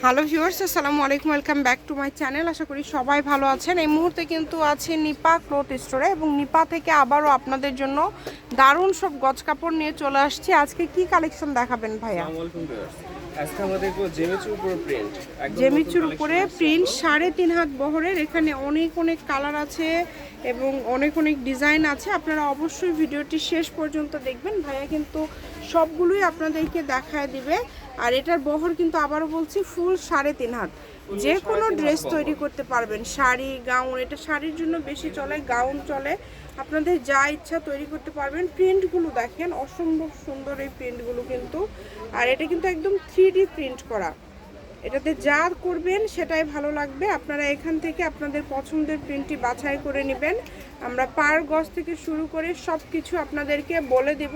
Hello viewers, আসসালামু আলাইকুম, welcome back to my channel. আশা করি সবাই ভালো আছেন। এই মুহূর্তে কিন্তু আছে নিপা ক্লথ স্টোরে এবং নিপা থেকে আবারও আপনাদের জন্য দারুণ সব গজ কাপড় নিয়ে চলে আসছি। আজকে কি কালেকশন দেখাবেন ভাইয়া? আসসালামু আলাইকুম ভিউয়ার্স। আজকে আমরা দেখব জেমিচুর উপর প্রিন্ট, একদম জেমিচুর উপরে প্রিন্ট 3.5 হাত বহরের। এখানে অনেক অনেক কালার আছে এবং অনেক অনেক ডিজাইন আছে। আপনারা অবশ্যই ভিডিওটি শেষ পর্যন্ত দেখবেন। ভাইয়া কিন্তু সবগুলোই আপনাদেরকে দেখায় দিবে। আর এটার বহর কিন্তু আবারও বলছি ফুল 3.5 হাত। যে কোনো ড্রেস তৈরি করতে পারবেন, শাড়ি, গাউন। এটা শাড়ির জন্য বেশি চলে, গাউন চলে, আপনাদের যা ইচ্ছা তৈরি করতে পারবেন। প্রিন্টগুলো দেখেন, অসম্ভব সুন্দর এই প্রিন্টগুলো কিন্তু। আর এটা কিন্তু একদম 3D প্রিন্ট করা। এটাতে যা করবেন সেটাই ভালো লাগবে। আপনারা এখান থেকে আপনাদের পছন্দের প্রিন্টটি বাছাই করে নেবেন। আমরা পার গজ থেকে শুরু করে সব কিছু আপনাদেরকে বলে দেব,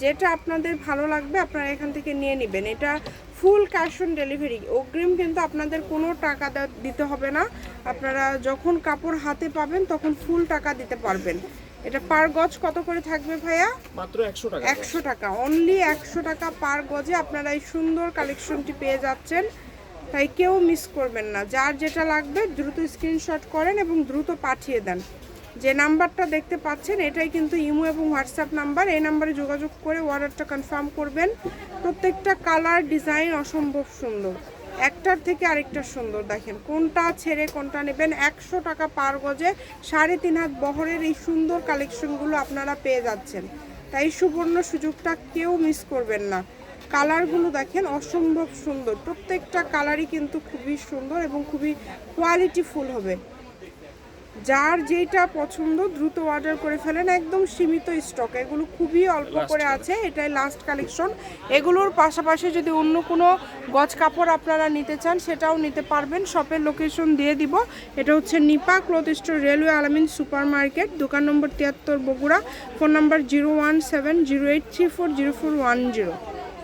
যেটা আপনাদের ভালো লাগবে আপনারা এখান থেকে নিয়ে নেবেন। এটা ফুল ক্যাশ অন ডেলিভারি, অগ্রিম কিন্তু আপনাদের কোনো টাকা দিতে হবে না। আপনারা যখন কাপড় হাতে পাবেন তখন ফুল টাকা দিতে পারবেন। এটা পার গজ কত করে থাকবে ভাইয়া? মাত্র 100 টাকা। 100 টাকা, অনলি 100 টাকা পার গজে আপনারা এই সুন্দর কালেকশনটি পেয়ে যাচ্ছেন। তাই কেউ মিস করবেন না। যার যেটা লাগবে দ্রুত স্ক্রিনশট করেন এবং দ্রুত পাঠিয়ে দেন। যে নাম্বারটা দেখতে পাচ্ছেন এটাই কিন্তু ইমো এবং হোয়াটসঅ্যাপ নাম্বার। এই নাম্বারে যোগাযোগ করে অর্ডারটা কনফার্ম করবেন। প্রত্যেকটা কালার ডিজাইন অসম্ভব সুন্দর, একটার থেকে আরেকটা সুন্দর। দেখেন কোনটা ছেড়ে কোনটা নেবেন। 100 টাকা পার গজে 3.5 হাত বহরের এই সুন্দর কালেকশনগুলো আপনারা পেয়ে যাচ্ছেন। তাই সুবর্ণ সুযোগটা কেউ মিস করবেন না। কালারগুলো দেখেন অসম্ভব সুন্দর, প্রত্যেকটা কালারই কিন্তু খুবই সুন্দর এবং খুবই কোয়ালিটিফুল হবে। যার যেটা পছন্দ দ্রুত অর্ডার করে ফেলেন, একদম সীমিত স্টক, এগুলো খুবই অল্প করে আছে, এটাই লাস্ট কালেকশন। এগুলোর পাশাপাশি যদি অন্য কোনো গজ কাপড় আপনারা নিতে চান সেটাও নিতে পারবেন। শপের লোকেশন দিয়ে দিব। এটা হচ্ছে নিপা ক্লথ স্টোর, রেলওয়ে আলামিন সুপার মার্কেট, দোকান নম্বর 73, বগুড়া। Phone number 01708340410।